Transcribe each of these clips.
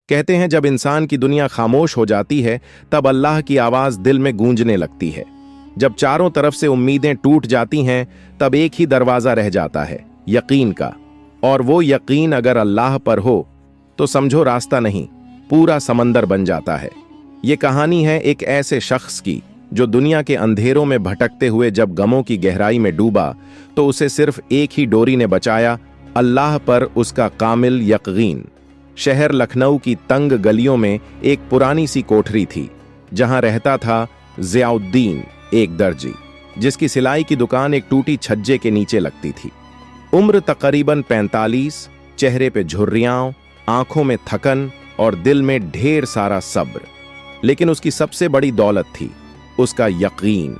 कहते हैं जब इंसान की दुनिया खामोश हो जाती है तब अल्लाह की आवाज दिल में गूंजने लगती है। जब चारों तरफ से उम्मीदें टूट जाती हैं तब एक ही दरवाजा रह जाता है, यकीन का। और वो यकीन अगर अल्लाह पर हो तो समझो रास्ता नहीं, पूरा समंदर बन जाता है। ये कहानी है एक ऐसे शख्स की जो दुनिया के अंधेरों में भटकते हुए जब गमों की गहराई में डूबा तो उसे सिर्फ एक ही डोरी ने बचाया, अल्लाह पर उसका कामिल यकीन। शहर लखनऊ की तंग गलियों में एक पुरानी सी कोठरी थी जहां रहता था ज़ियाउद्दीन, एक दर्जी जिसकी सिलाई की दुकान एक टूटी छज्जे के नीचे लगती थी। उम्र तकरीबन 45, चेहरे पे झुर्रियां, आंखों में थकन और दिल में ढेर सारा सब्र। लेकिन उसकी सबसे बड़ी दौलत थी उसका यकीन।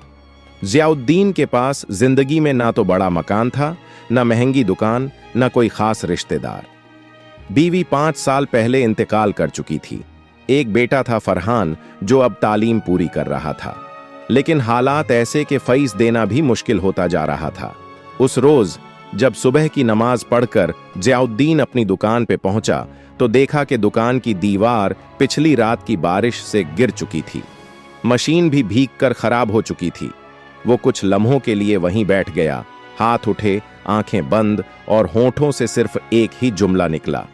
ज़ियाउद्दीन के पास जिंदगी में ना तो बड़ा मकान था, ना महंगी दुकान, ना कोई खास रिश्तेदार। बीवी 5 साल पहले इंतकाल कर चुकी थी। एक बेटा था फरहान जो अब तालीम पूरी कर रहा था, लेकिन हालात ऐसे कि फीस देना भी मुश्किल होता जा रहा था। उस रोज जब सुबह की नमाज पढ़कर ज़ियाउद्दीन अपनी दुकान पे पहुंचा तो देखा कि दुकान की दीवार पिछली रात की बारिश से गिर चुकी थी। मशीन भी भीग कर खराब हो चुकी थी। वो कुछ लम्हों के लिए वहीं बैठ गया, हाथ उठे, आंखें बंद और होंठों से सिर्फ एक ही जुमला निकला,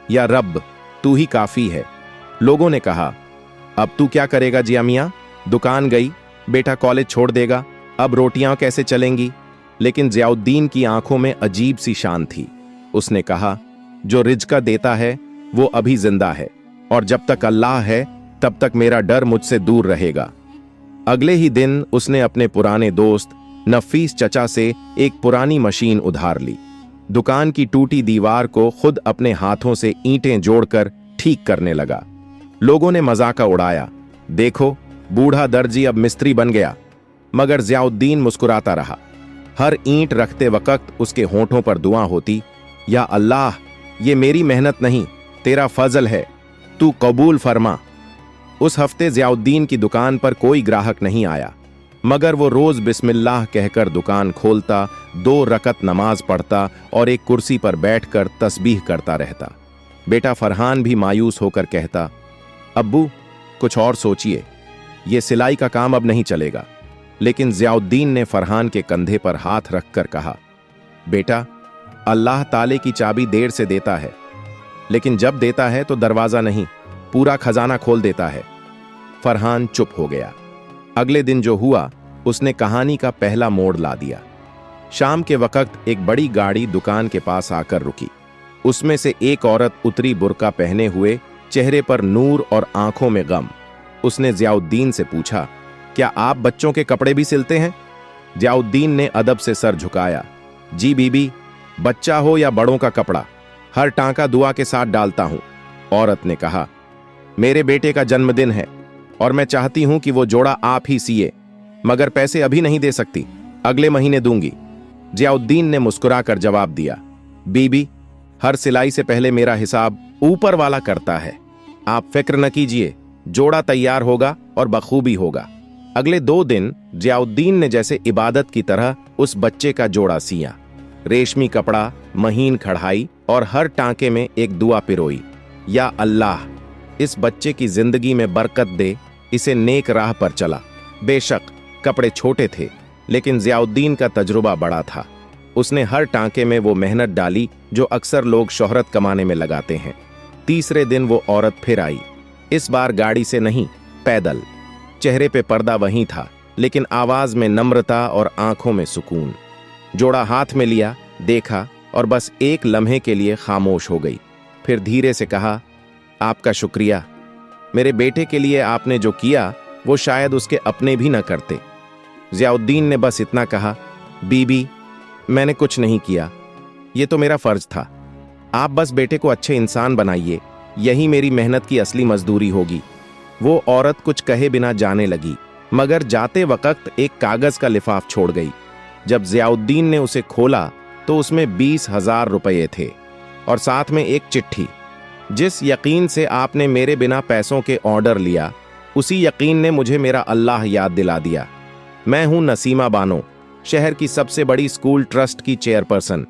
या रब तू ही काफी है। लोगों ने कहा, अब तू क्या करेगा जिया मियां? दुकान गई, बेटा कॉलेज छोड़ देगा, अब रोटियां कैसे चलेंगी? लेकिन ज़ियाउद्दीन की आंखों में अजीब सी शान थी। उसने कहा, जो रिज़्क़ देता है वो अभी जिंदा है और जब तक अल्लाह है तब तक मेरा डर मुझसे दूर रहेगा। अगले ही दिन उसने अपने पुराने दोस्त नफीस चचा से एक पुरानी मशीन उधार ली। दुकान की टूटी दीवार को खुद अपने हाथों से ईंटें जोड़कर ठीक करने लगा। लोगों ने मजाक उड़ाया, देखो बूढ़ा दर्जी अब मिस्त्री बन गया। मगर ज़ियाउद्दीन मुस्कुराता रहा। हर ईंट रखते वक्त उसके होंठों पर दुआ होती, या अल्लाह ये मेरी मेहनत नहीं, तेरा फजल है, तू कबूल फरमा। उस हफ्ते ज़ियाउद्दीन की दुकान पर कोई ग्राहक नहीं आया, मगर वो रोज बिस्मिल्लाह कहकर दुकान खोलता, 2 रकत नमाज पढ़ता और एक कुर्सी पर बैठकर तस्बीह करता रहता। बेटा फरहान भी मायूस होकर कहता, अब्बू कुछ और सोचिए, ये सिलाई का काम अब नहीं चलेगा। लेकिन ज़ियाउद्दीन ने फरहान के कंधे पर हाथ रखकर कहा, बेटा अल्लाह ताले की चाबी देर से देता है, लेकिन जब देता है तो दरवाजा नहीं, पूरा खजाना खोल देता है। फरहान चुप हो गया। अगले दिन जो हुआ उसने कहानी का पहला मोड़ ला दिया। शाम के वक्त एक बड़ी गाड़ी दुकान के पास आकर रुकी। उसमें से एक औरत उतरी, बुर्का पहने हुए, चेहरे पर नूर और आंखों में गम। उसने ज़ियाउद्दीन से पूछा, क्या आप बच्चों के कपड़े भी सिलते हैं? ज़ियाउद्दीन ने अदब से सर झुकाया, जी बीबी, बच्चा हो या बड़ों का कपड़ा, हर टांका दुआ के साथ डालता हूं। औरत ने कहा, मेरे बेटे का जन्मदिन है और मैं चाहती हूं कि वो जोड़ा आप ही सिए, मगर पैसे अभी नहीं दे सकती, अगले महीने दूंगी। ज़ियाउद्दीन ने मुस्कुराकर जवाब दिया, बीबी हर सिलाई से पहले मेरा हिसाब ऊपर वाला करता है, आप फिक्र न कीजिए, जोड़ा तैयार होगा और बखूबी होगा। अगले 2 दिन ज़ियाउद्दीन ने जैसे इबादत की तरह उस बच्चे का जोड़ा सिया। रेशमी कपड़ा, महीन कढ़ाई और हर टांके में एक दुआ पिरोई, या अल्लाह इस बच्चे की जिंदगी में बरकत दे, इसे नेक राह पर चला। बेशक कपड़े छोटे थे, लेकिन ज़ियाउद्दीन का तजुर्बा बड़ा था। उसने हर टांके में वो मेहनत डाली जो अक्सर लोग शोहरत कमाने में लगाते हैं। तीसरे दिन वो औरत फिर आई, इस बार गाड़ी से नहीं, पैदल। चेहरे पे पर्दा वहीं था, लेकिन आवाज में नम्रता और आंखों में सुकून। जोड़ा हाथ में लिया, देखा और बस एक लम्हे के लिए खामोश हो गई। फिर धीरे से कहा, आपका शुक्रिया, मेरे बेटे के लिए आपने जो किया वो शायद उसके अपने भी न करते। ज़ियाउद्दीन ने बस इतना कहा, बीबी मैंने कुछ नहीं किया, ये तो मेरा फर्ज था, आप बस बेटे को अच्छे इंसान बनाइए, यही मेरी मेहनत की असली मजदूरी होगी। वो औरत कुछ कहे बिना जाने लगी, मगर जाते वक्त एक कागज का लिफाफ छोड़ गई। जब ज़ियाउद्दीन ने उसे खोला तो उसमें 20,000 रुपये थे और साथ में एक चिट्ठी। जिस यकीन से आपने मेरे बिना पैसों के ऑर्डर लिया, उसी यकीन ने मुझे मेरा अल्लाह याद दिला दिया। मैं हूं नसीमा बानो, शहर की सबसे बड़ी स्कूल ट्रस्ट की चेयरपर्सन।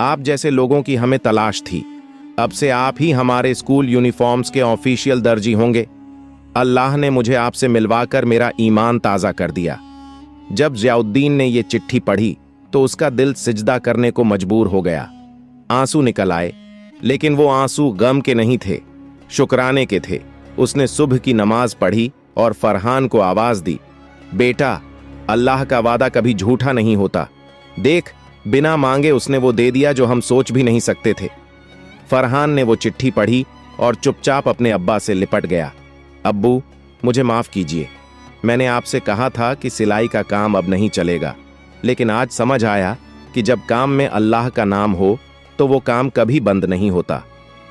आप जैसे लोगों की हमें तलाश थी। अब से आप ही हमारे स्कूल यूनिफॉर्म्स के ऑफिशियल दर्जी होंगे। अल्लाह ने मुझे आपसे मिलवाकर मेरा ईमान ताज़ा कर दिया। जब ज़ियाउद्दीन ने ये चिट्ठी पढ़ी तो उसका दिल सिजदा करने को मजबूर हो गया। आंसू निकल आए, लेकिन वो आंसू गम के नहीं थे, शुक्राने के थे। उसने सुबह की नमाज पढ़ी और फरहान को आवाज दी, बेटा, अल्लाह का वादा कभी झूठा नहीं होता। देख, बिना मांगे उसने वो दे दिया जो हम सोच भी नहीं सकते थे। फरहान ने वो चिट्ठी पढ़ी और चुपचाप अपने अब्बा से लिपट गया। अब्बू, मुझे माफ कीजिए। मैंने आपसे कहा था कि सिलाई का काम अब नहीं चलेगा, लेकिन आज समझ आया कि जब काम में अल्लाह का नाम हो तो वो काम कभी बंद नहीं होता।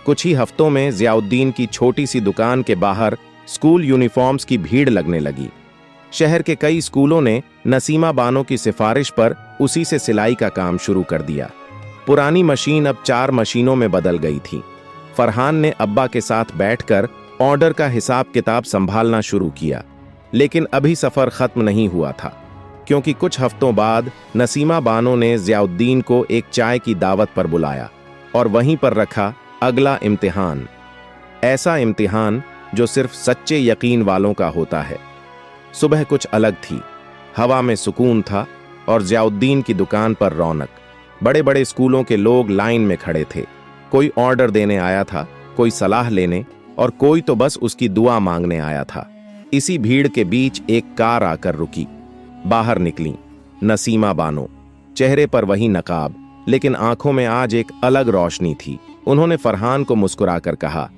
कुछ ही हफ्तों में ज़ियाउद्दीन की छोटी सी दुकान के बाहर स्कूल यूनिफॉर्म्स की भीड़ लगने लगी। शहर के कई स्कूलों ने नसीमा बानो की सिफारिश पर उसी से सिलाई का काम शुरू कर दिया। पुरानी मशीन अब 4 मशीनों में बदल गई थी। फरहान ने अब्बा के साथ बैठकर ऑर्डर का हिसाब किताब संभालना शुरू किया, लेकिन अभी सफर खत्म नहीं हुआ था, क्योंकि कुछ हफ्तों बाद नसीमा बानो ने ज़ियाउद्दीन को एक चाय की दावत पर बुलाया और वहीं पर रखा अगला इम्तिहान। ऐसा इम्तिहान जो सिर्फ सच्चे यकीन वालों का होता है। सुबह कुछ अलग थी, हवा में सुकून था और ज़ियाउद्दीन की दुकान पर रौनक। बड़े बड़े स्कूलों के लोग लाइन में खड़े थे। कोई ऑर्डर देने आया था, कोई सलाह लेने और कोई तो बस उसकी दुआ मांगने आया था। इसी भीड़ के बीच एक कार आकर रुकी। बाहर निकली नसीमा बानो, चेहरे पर वही नकाब, लेकिन आंखों में आज एक अलग रोशनी थी। उन्होंने फरहान को मुस्कुराकर कहा,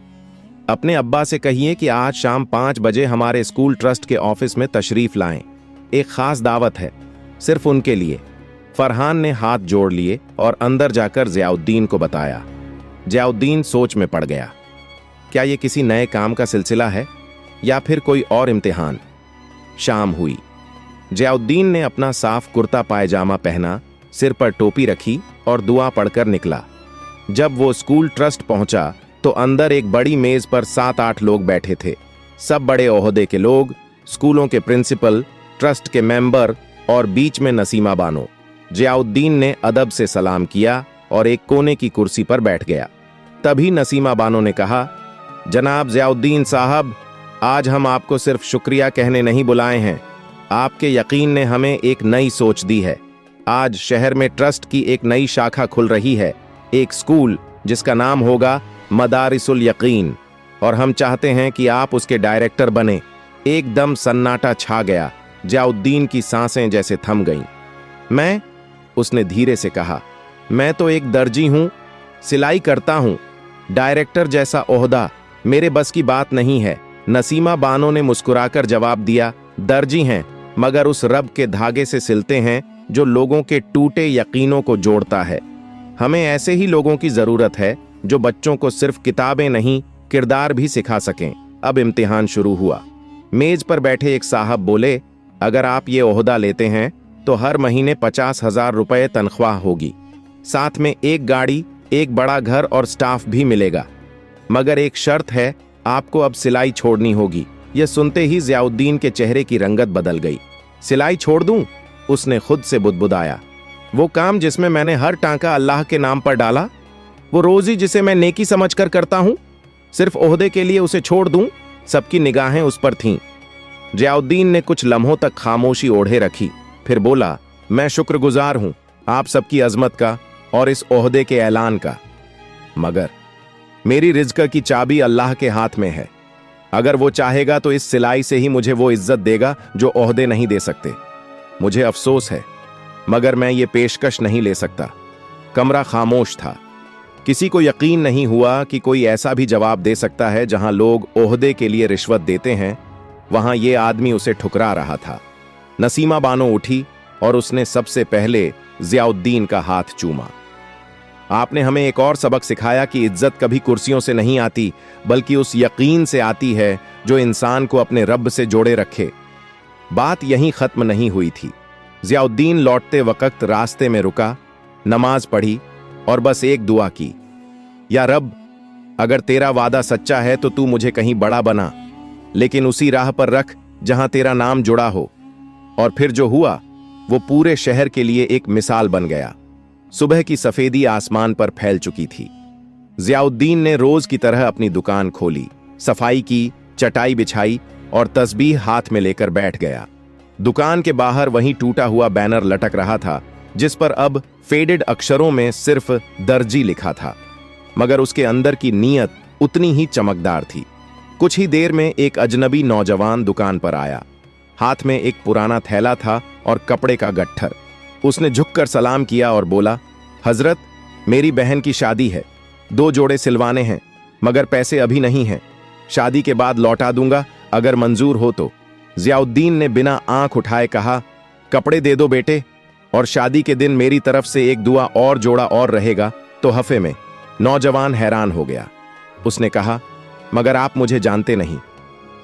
अपने अब्बा से कहिए कि आज शाम 5 बजे हमारे स्कूल ट्रस्ट के ऑफिस में तशरीफ लाएं। एक खास दावत है, सिर्फ उनके लिए। फरहान ने हाथ जोड़ लिए और अंदर जाकर ज़ियाउद्दीन को बताया। ज़ियाउद्दीन सोच में पड़ गया। क्या ये किसी नए काम का सिलसिला है या फिर कोई और इम्तिहान? शाम हुई। ज़ियाउद्दीन ने अपना साफ कुर्ता पायजामा पहना, सिर पर टोपी रखी और दुआ पढ़कर निकला। जब वो स्कूल ट्रस्ट पहुंचा तो अंदर एक बड़ी मेज पर 7-8 लोग बैठे थे। सब बड़े ओहदे के लोग, स्कूलों के प्रिंसिपल, ट्रस्ट के मेंबर और बीच में नसीमा बानो। ज़ियाउद्दीन ने अदब से सलाम किया और एक कोने की कुर्सी पर बैठ गया। तभी नसीमा बानो ने कहा, जनाब ज़ियाउद्दीन साहब, आज हम आपको सिर्फ शुक्रिया कहने नहीं बुलाए हैं। आपके यकीन ने हमें एक नई सोच दी है। आज शहर में ट्रस्ट की एक नई शाखा खुल रही है, एक स्कूल जिसका नाम होगा मदारिसुल यकीन, और हम चाहते हैं कि आप उसके डायरेक्टर बने। एकदम सन्नाटा छा गया। ज़ियाउद्दीन की सांसें जैसे थम गईं। मैं, उसने धीरे से कहा, मैं तो एक दर्जी हूं, सिलाई करता हूं। डायरेक्टर जैसा ओहदा मेरे बस की बात नहीं है। नसीमा बानो ने मुस्कुराकर जवाब दिया, दर्जी हैं, मगर उस रब के धागे से सिलते हैं जो लोगों के टूटे यकीनों को जोड़ता है। हमें ऐसे ही लोगों की जरूरत है जो बच्चों को सिर्फ किताबें नहीं, किरदार भी सिखा सकें। अब इम्तिहान शुरू हुआ। मेज पर बैठे एक साहब बोले, अगर आप ये ओहदा लेते हैं तो हर महीने 50,000 रुपए तनख्वाह होगी, साथ में एक गाड़ी, एक बड़ा घर और स्टाफ भी मिलेगा। मगर एक शर्त है, आपको अब सिलाई छोड़नी होगी। यह सुनते ही ज़ियाउद्दीन के चेहरे की रंगत बदल गई। सिलाई छोड़ दूं? उसने खुद से बुदबुदाया। वो काम जिसमें मैंने हर टांका अल्लाह के नाम पर डाला, वो रोजी जिसे मैं नेकी समझकर करता हूं, सिर्फ ओहदे के लिए उसे छोड़ दूं? सबकी निगाहें उस पर थीं। ज़ियाउद्दीन ने कुछ लम्हों तक खामोशी ओढ़े रखी, फिर बोला, मैं शुक्रगुजार हूं आप सबकी अजमत का और इस ओहदे के ऐलान का, मगर मेरी रिज़्क की चाबी अल्लाह के हाथ में है। अगर वो चाहेगा तो इस सिलाई से ही मुझे वो इज्जत देगा जो ओहदे नहीं दे सकते। मुझे अफसोस है, मगर मैं ये पेशकश नहीं ले सकता। कमरा खामोश था। किसी को यकीन नहीं हुआ कि कोई ऐसा भी जवाब दे सकता है जहां लोग ओहदे के लिए रिश्वत देते हैं, वहां ये आदमी उसे ठुकरा रहा था। नसीमा बानो उठी और उसने सबसे पहले ज़ियाउद्दीन का हाथ चूमा। आपने हमें एक और सबक सिखाया कि इज्जत कभी कुर्सियों से नहीं आती, बल्कि उस यकीन से आती है जो इंसान को अपने रब से जोड़े रखे। बात यहीं खत्म नहीं हुई थी। ज़ियाउद्दीन लौटते वक्त रास्ते में रुका, नमाज पढ़ी और बस एक दुआ की, या रब, अगर तेरा वादा सच्चा है तो तू मुझे कहीं बड़ा बना, लेकिन उसी राह पर रख जहां तेरा नाम जुड़ा हो। और फिर जो हुआ वो पूरे शहर के लिए एक मिसाल बन गया। सुबह की सफेदी आसमान पर फैल चुकी थी। जियाउद्दीन ने रोज की तरह अपनी दुकान खोली, सफाई की, चटाई बिछाई और तस्बीह हाथ में लेकर बैठ गया। दुकान के बाहर वहीं टूटा हुआ बैनर लटक रहा था जिस पर अब फेडेड अक्षरों में सिर्फ दर्जी लिखा था, मगर उसके अंदर की नीयत उतनी ही चमकदार थी। कुछ ही देर में एक अजनबी नौजवान दुकान पर आया। हाथ में एक पुराना थैला था और कपड़े का गट्ठर। उसने झुककर सलाम किया और बोला, हजरत, मेरी बहन की शादी है, 2 जोड़े सिलवाने हैं, मगर पैसे अभी नहीं हैं। शादी के बाद लौटा दूंगा अगर मंजूर हो तो। जियाउद्दीन ने बिना आंख उठाए कहा, कपड़े दे दो बेटे, और शादी के दिन मेरी तरफ से एक दुआ और जोड़ा और रहेगा तो हफे में। नौजवान हैरान हो गया। उसने कहा, मगर आप मुझे जानते नहीं।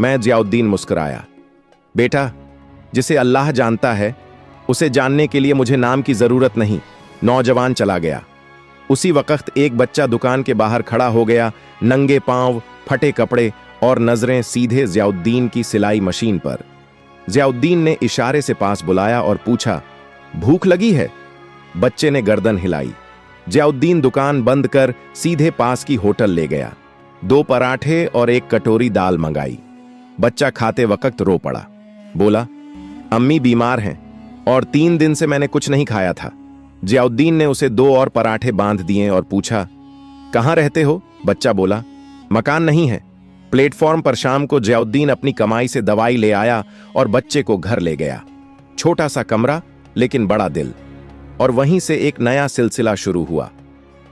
मैं जियाउद्दीन मुस्कुराया। बेटा, जिसे अल्लाह जानता है उसे जानने के लिए मुझे नाम की जरूरत नहीं। नौजवान चला गया। उसी वक्त एक बच्चा दुकान के बाहर खड़ा हो गया, नंगे पांव, फटे कपड़े और नजरें सीधे जियाउद्दीन की सिलाई मशीन पर। जियाउद्दीन ने इशारे से पास बुलाया और पूछा, भूख लगी है? बच्चे ने गर्दन हिलाई। जियाउद्दीन दुकान बंद कर सीधे पास की होटल ले गया। 2 पराठे और 1 कटोरी दाल मंगाई। बच्चा खाते वक्त रो पड़ा। बोला, अम्मी बीमार हैं और 3 दिन से मैंने कुछ नहीं खाया था। जियाउद्दीन ने उसे 2 और पराठे बांध दिए और पूछा, कहाँ रहते हो? बच्चा बोला, मकान नहीं है। प्लेटफॉर्म पर शाम को जियाउद्दीन अपनी कमाई से दवाई ले आया और बच्चे को घर ले गया। छोटा सा कमरा लेकिन बड़ा दिल। और वहीं से एक नया सिलसिला शुरू हुआ।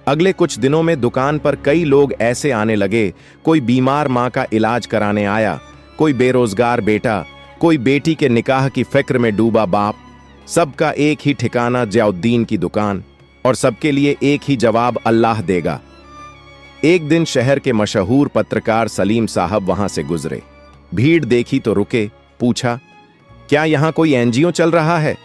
अगले कुछ दिनों में दुकान पर कई लोग ऐसे आने लगे। कोई बीमार मां का इलाज कराने आया, कोई बेरोजगार बेटा, कोई बेटी के निकाह की फिक्र में डूबा बाप। सबका एक ही ठिकाना जियाउद्दीन की दुकान, और सबके लिए एक ही जवाब, अल्लाह देगा। एक दिन शहर के मशहूर पत्रकार सलीम साहब वहां से गुजरे। भीड़ देखी तो रुके, पूछा, क्या यहां कोई एनजीओ चल रहा है?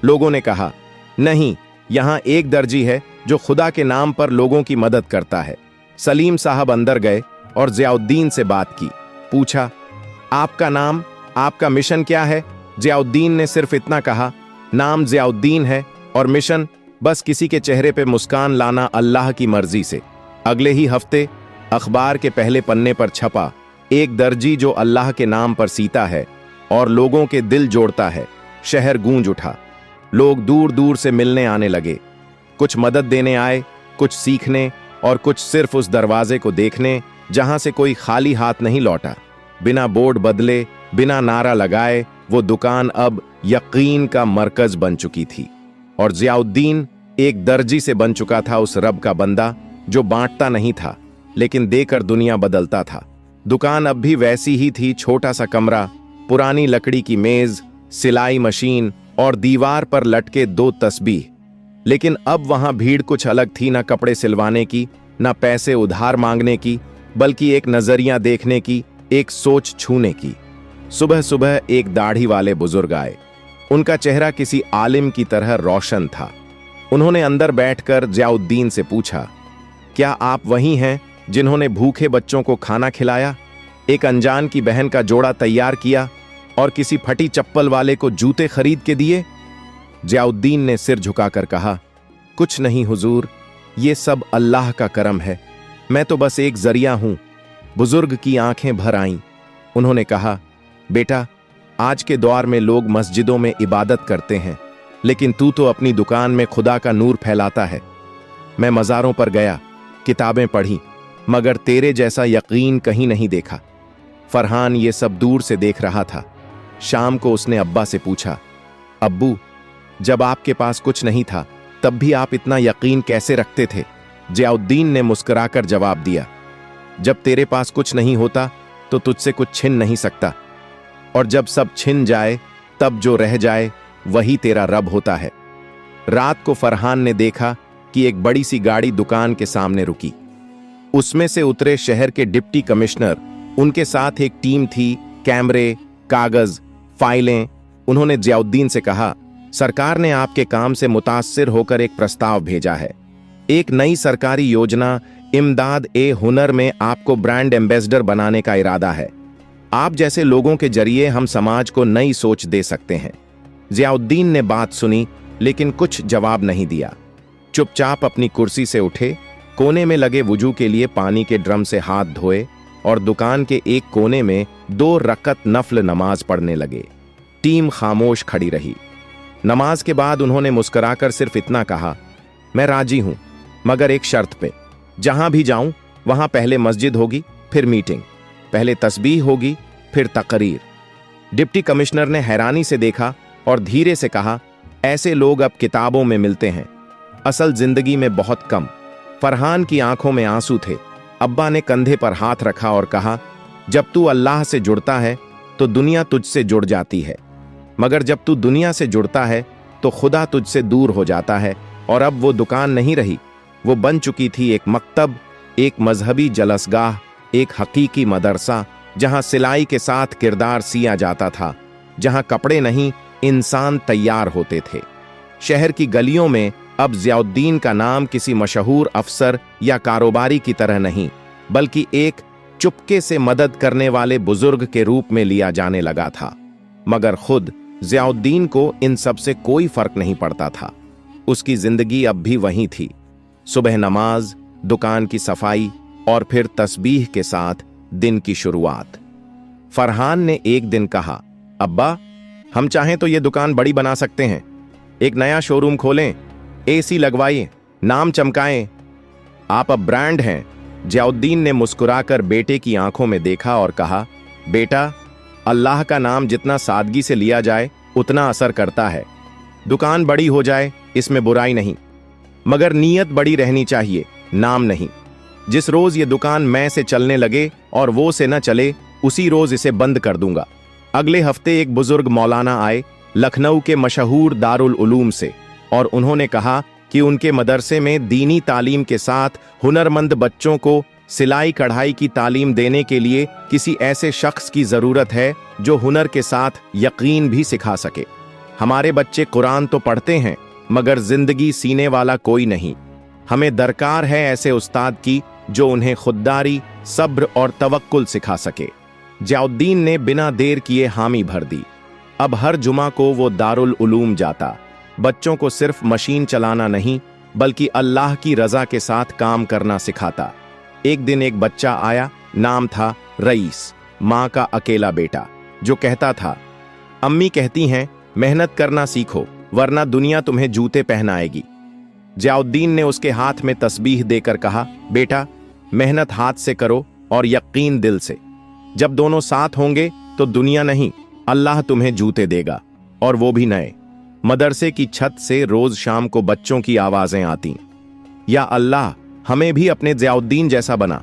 लोगों ने कहा, नहीं, यहां एक दर्जी है जो खुदा के नाम पर लोगों की मदद करता है। सलीम साहब अंदर गए और जियाउद्दीन से बात की। पूछा, आपका नाम, आपका मिशन क्या है? जियाउद्दीन ने सिर्फ इतना कहा, नाम जियाउद्दीन है और मिशन बस किसी के चेहरे पे मुस्कान लाना अल्लाह की मर्जी से। अगले ही हफ्ते अखबार के पहले पन्ने पर छपा, एक दर्जी जो अल्लाह के नाम पर सीता है और लोगों के दिल जोड़ता है। शहर गूंज उठा। लोग दूर दूर से मिलने आने लगे। कुछ मदद देने आए, कुछ सीखने और कुछ सिर्फ उस दरवाजे को देखने जहां से कोई खाली हाथ नहीं लौटा। बिना बोर्ड बदले, बिना नारा लगाए, वो दुकान अब यकीन का मरकज बन चुकी थी। और जियाउद्दीन एक दर्जी से बन चुका था उस रब का बंदा जो बांटता नहीं था लेकिन देकर दुनिया बदलता था। दुकान अब भी वैसी ही थी, छोटा सा कमरा, पुरानी लकड़ी की मेज, सिलाई मशीन और दीवार पर लटके 2 तस्बीह। लेकिन अब वहां भीड़ कुछ अलग थी, ना कपड़े सिलवाने की, ना पैसे उधार मांगने की, बल्कि एक नजरिया देखने की, एक सोच छूने की। सुबह सुबह एक दाढ़ी वाले बुजुर्ग आए। उनका चेहरा किसी आलिम की तरह रोशन था। उन्होंने अंदर बैठकर जियाउद्दीन से पूछा, क्या आप वही हैं जिन्होंने भूखे बच्चों को खाना खिलाया, एक अनजान की बहन का जोड़ा तैयार किया और किसी फटी चप्पल वाले को जूते खरीद के दिए? जियाउद्दीन ने सिर झुकाकर कहा, कुछ नहीं हुजूर, ये सब अल्लाह का करम है, मैं तो बस एक जरिया हूं। बुजुर्ग की आंखें भर आईं। उन्होंने कहा, बेटा, आज के दौर में लोग मस्जिदों में इबादत करते हैं, लेकिन तू तो अपनी दुकान में खुदा का नूर फैलाता है। मैं मज़ारों पर गया, किताबें पढ़ी, मगर तेरे जैसा यकीन कहीं नहीं देखा। फरहान ये सब दूर से देख रहा था। शाम को उसने अब्बा से पूछा, अब्बू, जब आपके पास कुछ नहीं था तब भी आप इतना यकीन कैसे रखते थे? जियाउद्दीन ने मुस्कुराकर जवाब दिया, जब तेरे पास कुछ नहीं होता तो तुझसे कुछ छिन नहीं सकता, और जब सब छिन जाए तब जो रह जाए वही तेरा रब होता है। रात को फरहान ने देखा कि एक बड़ी सी गाड़ी दुकान के सामने रुकी। उसमें से उतरे शहर के डिप्टी कमिश्नर, उनके साथ एक टीम थी, कैमरे, कागज, फाइलें। उन्होंने जियाउद्दीन से कहा, सरकार ने आपके काम से मुतासिर होकर एक प्रस्ताव भेजा है। एक नई सरकारी योजना इमदाद ए हुनर में आपको ब्रांड एम्बेसडर बनाने का इरादा है। आप जैसे लोगों के जरिए हम समाज को नई सोच दे सकते हैं। जियाउद्दीन ने बात सुनी लेकिन कुछ जवाब नहीं दिया। चुपचाप अपनी कुर्सी से उठे, कोने में लगे वुजू के लिए पानी के ड्रम से हाथ धोए और दुकान के एक कोने में 2 रकअत नफल नमाज पढ़ने लगे। टीम खामोश खड़ी रही। नमाज के बाद उन्होंने मुस्कुराकर सिर्फ इतना कहा, मैं राजी हूं, मगर एक शर्त पे। जहां भी जाऊं वहां पहले मस्जिद होगी, फिर मीटिंग, पहले तस्बीह होगी, फिर तकरीर। डिप्टी कमिश्नर ने हैरानी से देखा और धीरे से कहा, ऐसे लोग अब किताबों में मिलते हैं, असल जिंदगी में बहुत कम। फरहान की आंखों में आंसू थे। अब्बा ने कंधे पर हाथ रखा और कहा, जब तू अल्लाह से जुड़ता है तो दुनिया तुझसे जुड़ जाती है, मगर जब तू दुनिया से जुड़ता है तो खुदा तुझसे दूर हो जाता है। और अब वो दुकान नहीं रही, वो बन चुकी थी एक मकतब, एक मजहबी जलसगाह, एक हकीकी मदरसा, जहां सिलाई के साथ किरदार सिया जाता था, जहां कपड़े नहीं इंसान तैयार होते थे। शहर की गलियों में अब ज़ियाउद्दीन का नाम किसी मशहूर अफसर या कारोबारी की तरह नहीं, बल्कि एक चुपके से मदद करने वाले बुजुर्ग के रूप में लिया जाने लगा था। मगर खुद ज़ियाउद्दीन को इन सब से कोई फर्क नहीं पड़ता था। उसकी जिंदगी अब भी वही थी, सुबह नमाज, दुकान की सफाई और फिर तस्बीह के साथ दिन की शुरुआत। फरहान ने एक दिन कहा, अब्बा, हम चाहें तो ये दुकान बड़ी बना सकते हैं, एक नया शोरूम खोलें, एसी लगवाइए, नाम चमकाएं, आप अब ब्रांड हैं। ज़ियाउद्दीन ने मुस्कुराकर बेटे की आंखों में देखा और कहा, बेटा, अल्लाह का नाम जितना सादगी से लिया जाए उतना असर करता है। दुकान बड़ी हो जाए, इसमें बुराई नहीं, मगर नीयत बड़ी रहनी चाहिए, नाम नहीं। जिस रोज ये दुकान मैं से चलने लगे और वो से न चले, उसी रोज इसे बंद कर दूंगा। अगले हफ्ते एक बुजुर्ग मौलाना आए लखनऊ के मशहूर दारुल उलूम से, और उन्होंने कहा कि उनके मदरसे में दीनी तालीम के साथ हुनरमंद बच्चों को सिलाई कढ़ाई की तालीम देने के लिए किसी ऐसे शख्स की जरूरत है जो हुनर के साथ यकीन भी सिखा सके। हमारे बच्चे कुरान तो पढ़ते हैं, मगर जिंदगी सीने वाला कोई नहीं। हमें दरकार है ऐसे उस्ताद की जो उन्हें खुददारी, सब्र और तवक्कुल सिखा सके। ज़ियाउद्दीन ने बिना देर किए हामी भर दी। अब हर जुमा को वो दारुल उलूम जाता, बच्चों को सिर्फ मशीन चलाना नहीं बल्कि अल्लाह की रजा के साथ काम करना सिखाता। एक दिन एक बच्चा आया, नाम था रईस, माँ का अकेला बेटा, जो कहता था, अम्मी कहती हैं मेहनत करना सीखो वरना दुनिया तुम्हें जूते पहनाएगी। ज़ियाउद्दीन ने उसके हाथ में तस्बीह देकर कहा, बेटा, मेहनत हाथ से करो और यकीन दिल से। जब दोनों साथ होंगे तो दुनिया नहीं, अल्लाह तुम्हें जूते देगा, और वो भी नए। मदरसे की छत से रोज शाम को बच्चों की आवाजें आती, या अल्लाह हमें भी अपने ज़ियाउद्दीन जैसा बना।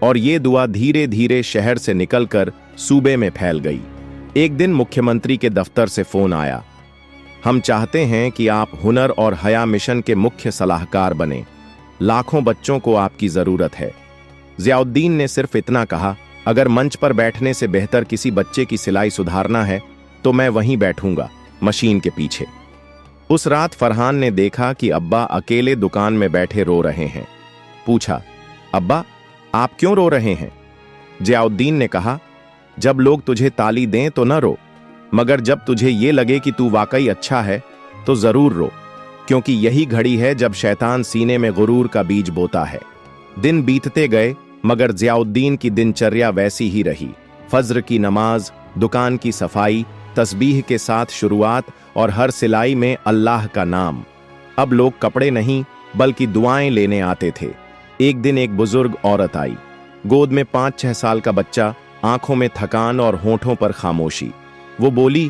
और ये दुआ धीरे धीरे शहर से निकलकर सूबे में फैल गई। एक दिन मुख्यमंत्री के दफ्तर से फोन आया, हम चाहते हैं कि आप हुनर और हया मिशन के मुख्य सलाहकार बने, लाखों बच्चों को आपकी जरूरत है। ज़ियाउद्दीन ने सिर्फ इतना कहा, अगर मंच पर बैठने से बेहतर किसी बच्चे की सिलाई सुधारना है तो मैं वहीं बैठूंगा, मशीन के पीछे। उस रात फरहान ने देखा कि अब्बा अकेले दुकान में बैठे रो रहे हैं। पूछा, अब्बा, आप क्यों रो रहे हैं? ज़ियाउद्दीन ने कहा, जब लोग तुझे ताली दें तो न रो, मगर जब तुझे ये लगे कि तू वाकई अच्छा है तो जरूर रो, क्योंकि यही घड़ी है जब शैतान सीने में गुरूर का बीज बोता है। दिन बीतते गए, मगर ज़ियाउद्दीन की दिनचर्या वैसी ही रही। फज्र की नमाज, दुकान की सफाई, तस्बीह के साथ शुरुआत और हर सिलाई में अल्लाह का नाम। अब लोग कपड़े नहीं बल्कि दुआएं लेने आते थे। एक दिन एक बुजुर्ग औरत आई, गोद में 5-6 साल का बच्चा, आंखों में थकान और होठों पर खामोशी। वो बोली,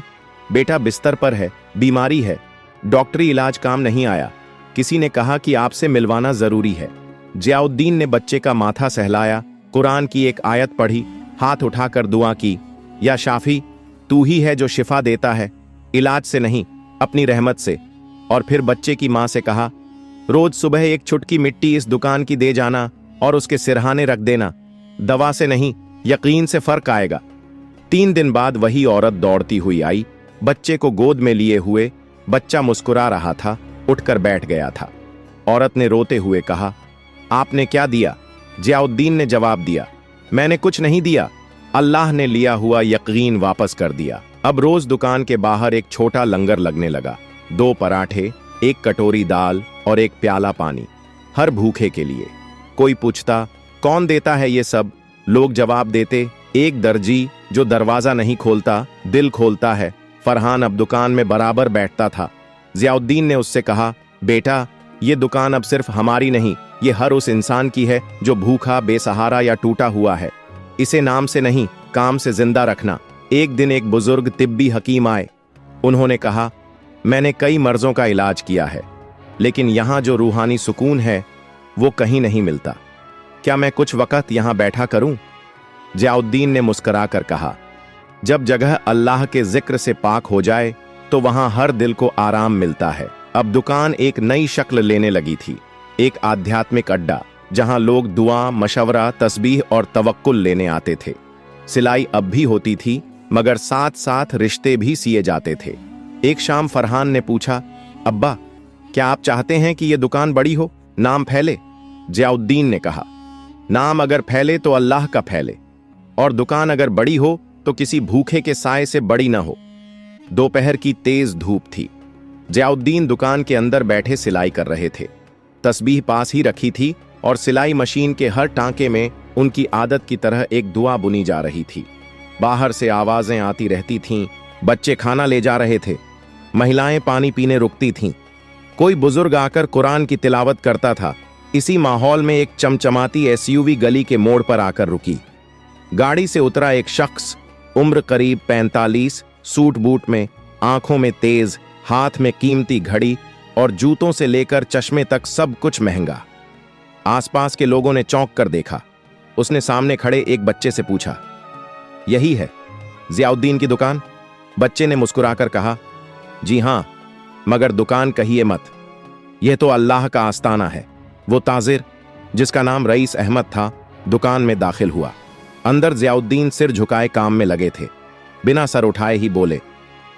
बेटा बिस्तर पर है, बीमारी है, डॉक्टरी इलाज काम नहीं आया, किसी ने कहा कि आपसे मिलवाना जरूरी है। ज़ियाउद्दीन ने बच्चे का माथा सहलाया, कुरान की एक आयत पढ़ी, हाथ उठाकर दुआ की, या शाफी, तू ही है जो शिफा देता है, इलाज से नहीं अपनी रहमत से। और फिर बच्चे की मां से कहा, रोज सुबह एक चुटकी मिट्टी इस दुकान की दे जाना और उसके सिरहाने रख देना, दवा से नहीं यकीन से फर्क आएगा। 3 दिन बाद वही औरत दौड़ती हुई आई, बच्चे को गोद में लिए हुए। बच्चा मुस्कुरा रहा था, उठकर बैठ गया था। औरत ने रोते हुए कहा, आपने क्या दिया? ज़ियाउद्दीन ने जवाब दिया, मैंने कुछ नहीं दिया, अल्लाह ने लिया हुआ यकीन वापस कर दिया। अब रोज दुकान के बाहर एक छोटा लंगर लगने लगा, 2 पराठे, 1 कटोरी दाल और 1 प्याला पानी, हर भूखे के लिए। कोई पूछता, कौन देता है ये सब? लोग जवाब देते, एक दर्जी जो दरवाजा नहीं खोलता, दिल खोलता है। फरहान अब दुकान में बराबर बैठता था। जियाउद्दीन ने उससे कहा, बेटा, ये दुकान अब सिर्फ हमारी नहीं, ये हर उस इंसान की है जो भूखा, बेसहारा या टूटा हुआ है। इसे नाम से नहीं, काम से जिंदा रखना। एक दिन एक बुजुर्ग तिब्बी हकीम आए। उन्होंने कहा, मैंने कई मर्जों का इलाज किया है, लेकिन यहां जो रूहानी सुकून है वो कहीं नहीं मिलता। क्या मैं कुछ वक्त यहां बैठा करूं? जियाउद्दीन ने मुस्कुराकर कहा, जब जगह अल्लाह के जिक्र से पाक हो जाए तो वहां हर दिल को आराम मिलता है। अब दुकान एक नई शक्ल लेने लगी थी, एक आध्यात्मिक अड्डा जहां लोग दुआ, मशवरा, तस्बीह और तवक्कुल लेने आते थे। सिलाई अब भी होती थी, मगर साथ साथ रिश्ते भी सिए जाते थे। एक शाम फरहान ने पूछा, अब्बा, क्या आप चाहते हैं कि यह दुकान बड़ी हो, नाम फैले? जियाउद्दीन ने कहा, नाम अगर फैले तो अल्लाह का फैले, और दुकान अगर बड़ी हो तो किसी भूखे के साए से बड़ी ना हो। दोपहर की तेज धूप थी। जियाउद्दीन दुकान के अंदर बैठे सिलाई कर रहे थे। तस्बीह पास ही रखी थी और सिलाई मशीन के हर टांके में उनकी आदत की तरह एक दुआ बुनी जा रही थी। बाहर से आवाजें आती रहती थीं, बच्चे खाना ले जा रहे थे, महिलाएं पानी पीने रुकती थीं, कोई बुजुर्ग आकर कुरान की तिलावत करता था। इसी माहौल में एक चमचमाती एसयूवी गली के मोड़ पर आकर रुकी। गाड़ी से उतरा एक शख्स, उम्र करीब 45, सूट बूट में, आंखों में तेज, हाथ में कीमती घड़ी और जूतों से लेकर चश्मे तक सब कुछ महंगा। आसपास के लोगों ने चौंक कर देखा। उसने सामने खड़े एक बच्चे से पूछा, यही है जियाउद्दीन की दुकान? बच्चे ने मुस्कुराकर कहा, जी हां, मगर दुकान कहिए मत, यह तो अल्लाह का आस्ताना है। वो ताजिर, जिसका नाम रईस अहमद था, दुकान में दाखिल हुआ। अंदर जियाउद्दीन सिर झुकाए काम में लगे थे। बिना सर उठाए ही बोले,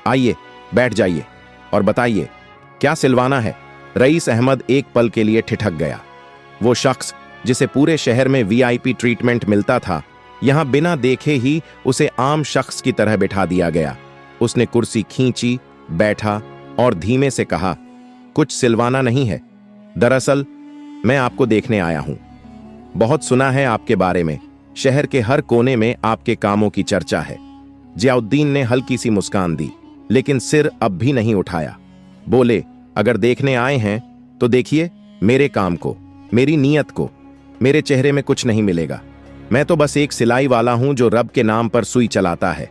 आइए बैठ जाइए और बताइए क्या सिलवाना है? रईस अहमद एक पल के लिए ठिठक गया। वो शख्स जिसे पूरे शहर में वीआईपी ट्रीटमेंट मिलता था, यहां बिना देखे ही उसे आम शख्स की तरह बिठा दिया गया। उसने कुर्सी खींची, बैठा और धीमे से कहा, कुछ सिलवाना नहीं है, दरअसल मैं आपको देखने आया हूं। बहुत सुना है आपके बारे में, शहर के हर कोने में आपके कामों की चर्चा है। जियाउद्दीन ने हल्की सी मुस्कान दी, लेकिन सिर अब भी नहीं उठाया। बोले, अगर देखने आए हैं तो देखिए मेरे काम को, मेरी नीयत को। मेरे चेहरे में कुछ नहीं मिलेगा, मैं तो बस एक सिलाई वाला हूं जो रब के नाम पर सुई चलाता है।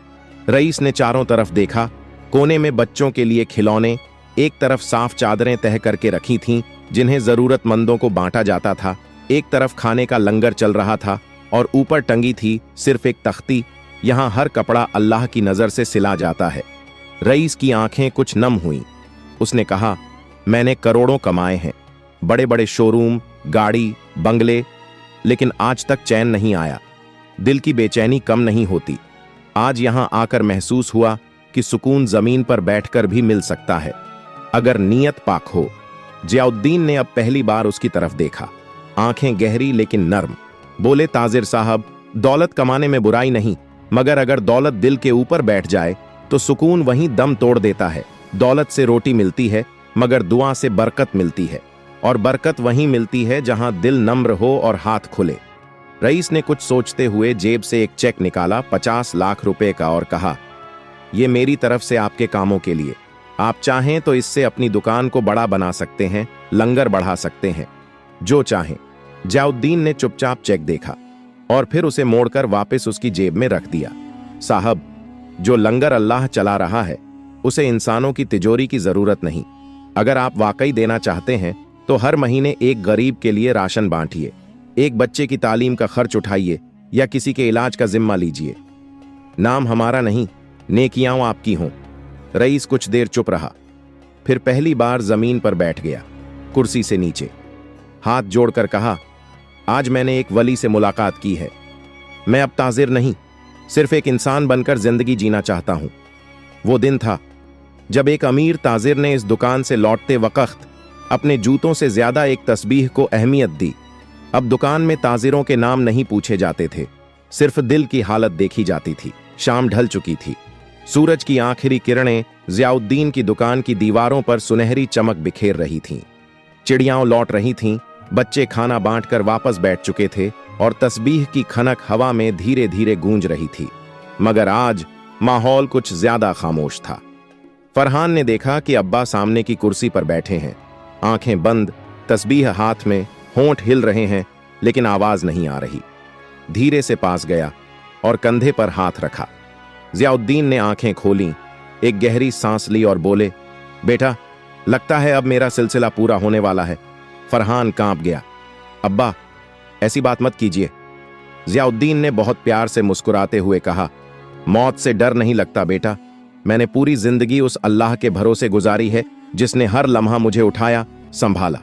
रईस ने चारों तरफ देखा। कोने में बच्चों के लिए खिलौने, एक तरफ साफ चादरें तह करके रखी थीं जिन्हें जरूरतमंदों को बांटा जाता था, एक तरफ खाने का लंगर चल रहा था और ऊपर टंगी थी सिर्फ एक तख्ती, यहां हर कपड़ा अल्लाह की नजर से सिला जाता है। रईस की आंखें कुछ नम हुईं। उसने कहा, मैंने करोड़ों कमाए हैं, बड़े बड़े शोरूम, गाड़ी, बंगले, लेकिन आज तक चैन नहीं आया। दिल की बेचैनी कम नहीं होती। आज यहां आकर महसूस हुआ कि सुकून जमीन पर बैठकर भी मिल सकता है, अगर नीयत पाक हो। जियाउद्दीन ने अब पहली बार उसकी तरफ देखा। आंखें गहरी लेकिन नर्म। बोले, ताजिर साहब, दौलत कमाने में बुराई नहीं, मगर अगर दौलत दिल के ऊपर बैठ जाए तो सुकून वहीं दम तोड़ देता है। दौलत से रोटी मिलती है, मगर दुआ से बरकत मिलती है, और बरकत वहीं मिलती है जहां दिल नम्र हो और हाथ खुले। रईस ने कुछ सोचते हुए जेब से एक चेक निकाला, 50 लाख रुपए का, और कहा, यह मेरी तरफ से आपके कामों के लिए। आप चाहें तो इससे अपनी दुकान को बड़ा बना सकते हैं, लंगर बढ़ा सकते हैं, जो चाहें। जियाउद्दीन ने चुपचाप चेक देखा और फिर उसे मोड़कर वापस उसकी जेब में रख दिया। साहब, जो लंगर अल्लाह चला रहा है उसे इंसानों की तिजोरी की जरूरत नहीं। अगर आप वाकई देना चाहते हैं तो हर महीने एक गरीब के लिए राशन बांटिए, एक बच्चे की तालीम का खर्च उठाइए या किसी के इलाज का जिम्मा लीजिए। नाम हमारा नहीं, नेकियां आपकी हों। रईस कुछ देर चुप रहा, फिर पहली बार जमीन पर बैठ गया, कुर्सी से नीचे। हाथ जोड़कर कहा, आज मैंने एक वली से मुलाकात की है। मैं अब ताजिर नहीं, सिर्फ एक इंसान बनकर जिंदगी जीना चाहता हूं। वो दिन था जब एक अमीर ताजिर ने इस दुकान से लौटते वक्त अपने जूतों से ज्यादा एक तस्बीह को अहमियत दी। अब दुकान में ताजिरों के नाम नहीं पूछे जाते थे, सिर्फ दिल की हालत देखी जाती थी। शाम ढल चुकी थी। सूरज की आखिरी किरणें जियाउद्दीन की दुकान की दीवारों पर सुनहरी चमक बिखेर रही थीं। चिड़ियाओं लौट रही थीं, बच्चे खाना बांटकर वापस बैठ चुके थे और तस्बीह की खनक हवा में धीरे धीरे गूंज रही थी। मगर आज माहौल कुछ ज्यादा खामोश था। फरहान ने देखा कि अब्बा सामने की कुर्सी पर बैठे हैं, आंखें बंद, तस्बीह हाथ में, होंठ हिल रहे हैं लेकिन आवाज नहीं आ रही। धीरे से पास गया और कंधे पर हाथ रखा। जियाउद्दीन ने आंखें खोलीं, एक गहरी सांस ली और बोले, बेटा, लगता है अब मेरा सिलसिला पूरा होने वाला है। फरहान कांप गया। अब्बा, ऐसी बात मत कीजिए। जियाउद्दीन ने बहुत प्यार से मुस्कुराते हुए कहा, मौत से डर नहीं लगता बेटा। मैंने पूरी जिंदगी उस अल्लाह के भरोसे गुजारी है जिसने हर लम्हा मुझे उठाया, संभाला।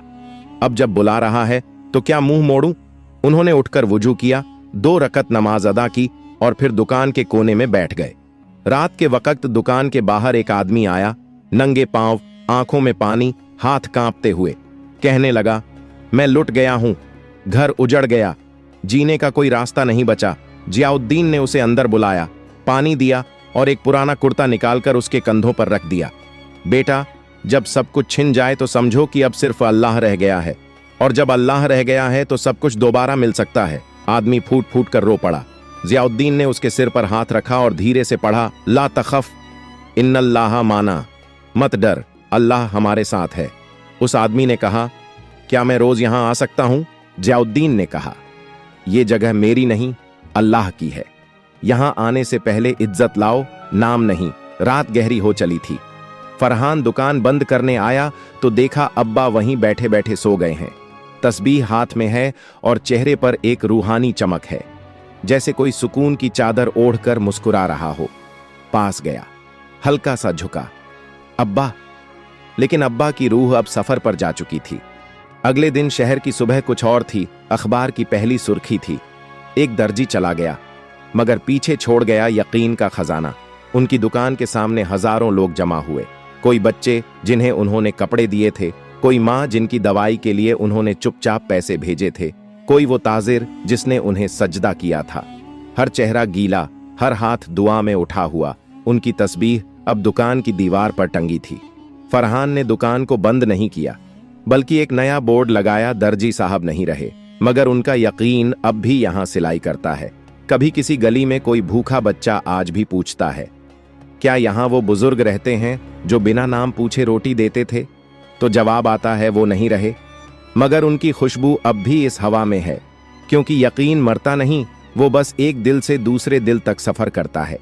अब जब बुला रहा है तो क्या मुंह मोड़ूं? उन्होंने उठकर वुजू किया, 2 रकत नमाज अदा की और फिर दुकान के कोने में बैठ गए। रात के वक्त दुकान के बाहर एक आदमी आया, नंगे पांव, आंखों में पानी, हाथ कांपते हुए। कहने लगा, मैं लुट गया हूं, घर उजड़ गया, जीने का कोई रास्ता नहीं बचा। जियाउद्दीन ने उसे अंदर बुलाया, पानी दिया और एक पुराना कुर्ता निकालकर उसके कंधों पर रख दिया। बेटा, जब सब कुछ छिन जाए तो समझो कि अब सिर्फ अल्लाह रह गया है, और जब अल्लाह रह गया है तो सब कुछ दोबारा मिल सकता है। आदमी फूट फूट कर रो पड़ा। जियाउद्दीन ने उसके सिर पर हाथ रखा और धीरे से पढ़ा, ला तखफ इन्नल्लाह माना, मत डर, अल्लाह हमारे साथ है। उस आदमी ने कहा, क्या मैं रोज यहां आ सकता हूं? जियाउद्दीन ने कहा, यह जगह मेरी नहीं, अल्लाह की है। यहां आने से पहले इज्जत लाओ, नाम नहीं। रात गहरी हो चली थी। फरहान दुकान बंद करने आया तो देखा अब्बा वहीं बैठे बैठे सो गए हैं। तस्बीह हाथ में है और चेहरे पर एक रूहानी चमक है, जैसे कोई सुकून की चादर ओढ़कर मुस्कुरा रहा हो। पास गया, हल्का सा झुका, अब्बा। लेकिन अब्बा की रूह अब सफर पर जा चुकी थी। अगले दिन शहर की सुबह कुछ और थी। अखबार की पहली सुर्खी थी, एक दर्जी चला गया मगर पीछे छोड़ गया यकीन का खजाना। उनकी दुकान के सामने हजारों लोग जमा हुए। कोई बच्चे जिन्हें उन्होंने कपड़े दिए थे, कोई माँ जिनकी दवाई के लिए उन्होंने चुपचाप पैसे भेजे थे, कोई वो ताजिर जिसने उन्हें सजदा किया था। हर चेहरा गीला, हर हाथ दुआ में उठा हुआ। उनकी तस्बीह अब दुकान की दीवार पर टंगी थी। फरहान ने दुकान को बंद नहीं किया, बल्कि एक नया बोर्ड लगाया, दर्जी साहब नहीं रहे, मगर उनका यकीन अब भी यहां सिलाई करता है। कभी किसी गली में कोई भूखा बच्चा आज भी पूछता है, क्या यहां वो बुजुर्ग रहते हैं जो बिना नाम पूछे रोटी देते थे? तो जवाब आता है, वो नहीं रहे, मगर उनकी खुशबू अब भी इस हवा में है, क्योंकि यकीन मरता नहीं, वो बस एक दिल से दूसरे दिल तक सफर करता है।